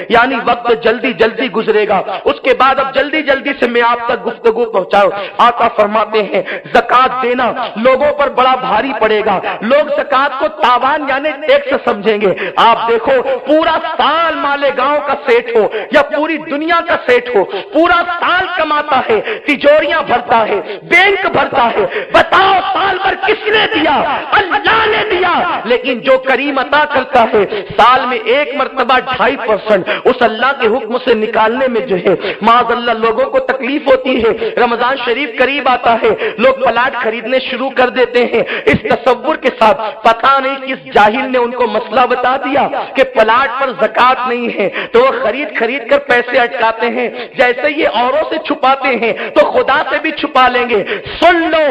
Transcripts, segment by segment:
یعنی وقت جلدی جلدی گزرے گا۔ اس کے بعد اب جلدی جلدی سے میں آپ تک گفتگو پہنچاؤ۔ آقا فرماتے ہیں زکات دینا لوگوں پر بڑا بھاری پڑے گا، لوگ زکات کو تاوان یعنی ٹیکس سمجھیں گے۔ آپ دیکھو پورا سال مالیگاؤں کا سیٹ ہو یا پوری دنیا کا سیٹ ہو، پورا سال کماتا ہے، تجوریاں بھرتا ہے، بینک بھرتا ہے، بتاؤ سال بھر کس نے دیا؟ اللہ نے دیا۔ لیکن جو کریم عطا کرتا ہے سال میں ایک مرتبہ 2.5% اس اللہ کے حکم سے نکالنے میں جو ہے معاذ اللہ لوگوں کو تکلیف ہوتی ہے۔ رمضان شریف قریب آتا ہے، لوگ پلاٹ خریدنے شروع کر دیتے ہیں اس تصور کے ساتھ، پتہ نہیں کس جاہل نے ان کو مسئلہ بتا دیا کہ پلاٹ پر زکات نہیں ہے، تو وہ خرید کر پیسے اٹکاتے ہیں، جیسے یہ اوروں سے چھپاتے ہیں تو خدا سے بھی چھپا لیں گے۔ سن لو،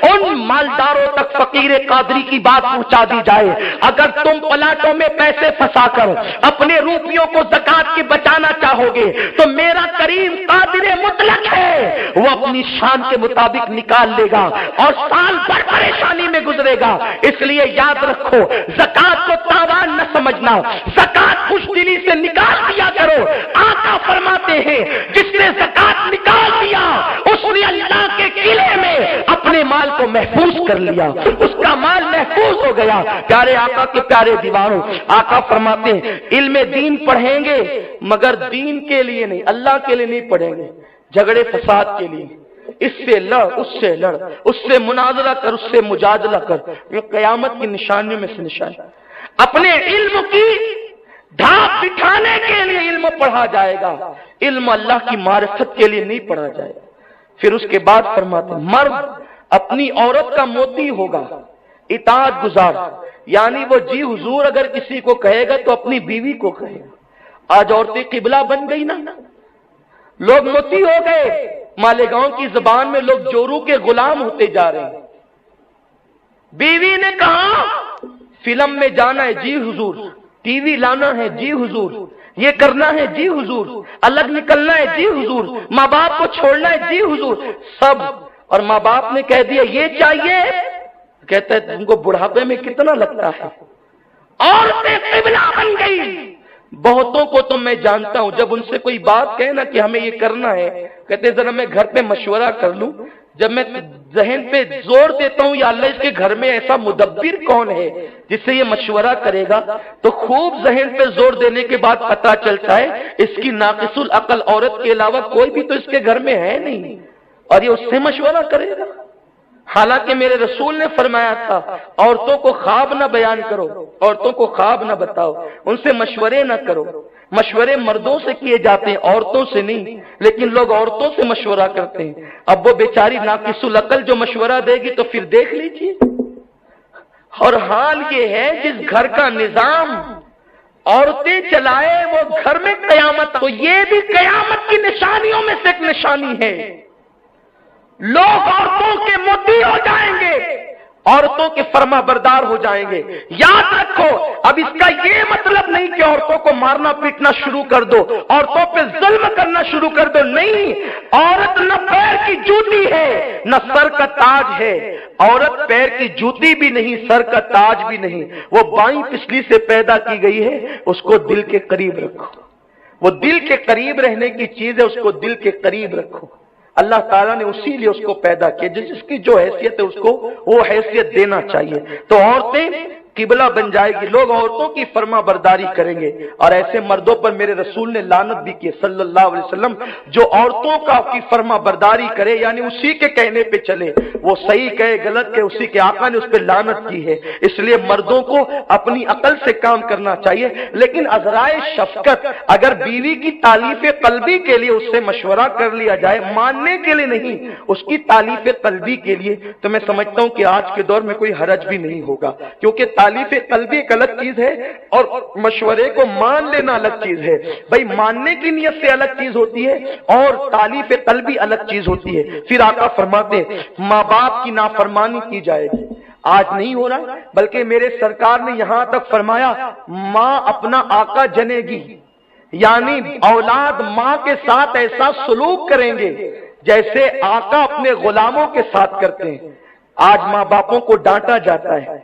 ان مالداروں تک فقیر قادری کی بات پہنچا دی جائے، اگر تم پلاٹوں میں پیسے پھنسا کر اپنے روپیوں کو زکات کے بچانا چاہو گے تو میرا کریم قادر مطلق ہے، وہ اپنی شان کے مطابق نکال لے گا اور سال بھر پریشانی میں گزرے گا۔ اس لیے یاد رکھو زکات کو تاوان نہ سمجھنا، زکات خوش دلی سے نکال دیا کرو۔ آقا فرماتے ہیں جس نے زکات نکال دیا اس نے اللہ کے قلعے میں اپنے مال کو محفوظ کر لیا، اس کا مال محفوظ ہو گیا۔ پیارے آقا کے پیارے دیوانوں، آقا فرماتے ہیں علم دین پڑھیں گے مگر دین کے لیے نہیں، اللہ کے لیے نہیں پڑھیں گے، جھگڑے فساد کے لیے، اس سے لڑ اس سے لڑ، اس سے مناظرہ کر اس سے مجادلہ کر، یہ قیامت کی نشانیوں میں سے نشانی۔ اپنے علم کی ڈھاپ بٹھانے کے لیے علم پڑھا جائے گا، علم اللہ کی معرفت کے لیے نہیں پڑھا جائے گا۔ پھر اس کے بعد فرماتے ہیں مرد اپنی عورت کا موتی ہوگا، اطاعت گزار، یعنی وہ جی حضور اگر کسی کو کہے گا تو اپنی بیوی کو کہے گا۔ آج عورتیں قبلہ بن گئی نا، لوگ موتی ہو گئے، مالیگاؤں کی زبان میں لوگ جورو کے غلام ہوتے جا رہے ہیں۔ بیوی نے کہا فلم میں جانا ہے جی حضور، ٹی وی لانا ہے جی حضور، یہ کرنا ہے جی حضور، الگ نکلنا ہے جی حضور، ماں باپ کو چھوڑنا ہے جی حضور، سب۔ اور ماں باپ نے کہہ دیا یہ چاہیے، کہتا ہے تم کو بڑھاپے میں کتنا لگتا ہے۔ عورتیں قبلہ بن گئی۔ بہتوں کو تو میں جانتا ہوں جب ان سے کوئی بات کہے نا کہ ہمیں یہ کرنا ہے، کہتے ذرا میں گھر پہ مشورہ کر لوں۔ جب میں ذہن پہ زور دیتا ہوں یا اللہ اس کے گھر میں ایسا مدبر کون ہے جس سے یہ مشورہ کرے گا، تو خوب ذہن پہ زور دینے کے بعد پتہ چلتا ہے اس کی ناقص العقل عورت کے علاوہ کوئی بھی تو اس کے گھر میں ہے نہیں، اور یہ اس سے مشورہ کرے گا۔ حالانکہ میرے رسول نے فرمایا تھا عورتوں کو خواب نہ بیان کرو، عورتوں کو خواب نہ بتاؤ، ان سے مشورے نہ کرو۔ مشورے مردوں سے کیے جاتے ہیں عورتوں سے نہیں، لیکن لوگ عورتوں سے مشورہ کرتے ہیں۔ اب وہ بیچاری ناقص العقل جو مشورہ دے گی تو پھر دیکھ لیجیے۔ اور حال یہ ہے جس گھر کا نظام عورتیں چلائے وہ گھر میں قیامت، تو یہ بھی قیامت کی نشانیوں میں سے ایک نشانی ہے۔ لوگ عورتوں کے موتی ہو جائیں گے، عورتوں کے فرما بردار ہو جائیں گے۔ یاد رکھو اب اس کا یہ مطلب نہیں کہ عورتوں کو مارنا پیٹنا شروع کر دو، عورتوں پہ ظلم کرنا شروع کر دو، نہیں۔ عورت نہ پیر کی جوتی ہے نہ سر کا تاج ہے، عورت پیر کی جوتی بھی نہیں سر کا تاج بھی نہیں، وہ بائیں پسلی سے پیدا کی گئی ہے، اس کو دل کے قریب رکھو۔ وہ دل کے قریب رہنے کی چیز ہے، اس کو دل کے قریب رکھو۔ اللہ تعالیٰ نے اسی لیے اس کو پیدا کیا، جس کی جو حیثیت ہے اس کو وہ حیثیت دینا چاہیے۔ تو عورتیں قبلہ بن جائے گی، لوگ عورتوں کی فرما برداری کریں گے، اور ایسے مردوں پر میرے رسول نے لعنت بھی کی صلی اللہ علیہ وسلم، جو عورتوں کی فرما برداری کرے یعنی اسی کے کہنے پہ چلے، وہ صحیح کہے غلط کہے، اسی کے آقا نے اس پہ لعنت کی ہے۔ اس لیے مردوں کو اپنی عقل سے کام کرنا چاہیے، لیکن عذرائے شفقت اگر بیوی کی تعلیف قلبی کے لیے اس سے مشورہ کر لیا جائے، ماننے کے لیے نہیں، اس کی تعلیف قلبی کے لیے، تو میں سمجھتا ہوں کہ آج کے دور میں کوئی حرج بھی نہیں ہوگا، کیونکہ تعلیف قلبی ایک الگ چیز ہے اور مشورے کو مان لینا الگ چیز ہے۔ بھائی ماننے کی نیت سے الگ چیز ہوتی ہے اور تعلیف قلبی الگ چیز ہوتی ہے۔ پھر آقا فرماتے ہیں ماں باپ کی نافرمانی کی جائے گی، آج نہیں ہو رہا، بلکہ میرے سرکار نے یہاں تک فرمایا ماں اپنا آقا جنے گی، یعنی اولاد ماں کے ساتھ ایسا سلوک کریں گے جیسے آقا اپنے غلاموں کے ساتھ کرتے ہیں۔ آج ماں باپوں کو ڈانٹا جاتا ہے،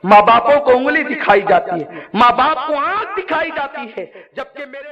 ماں باپوں کو انگلی دکھائی جاتی ہے، ماں باپ کو آنکھ دکھائی جاتی ہے، جبکہ میرے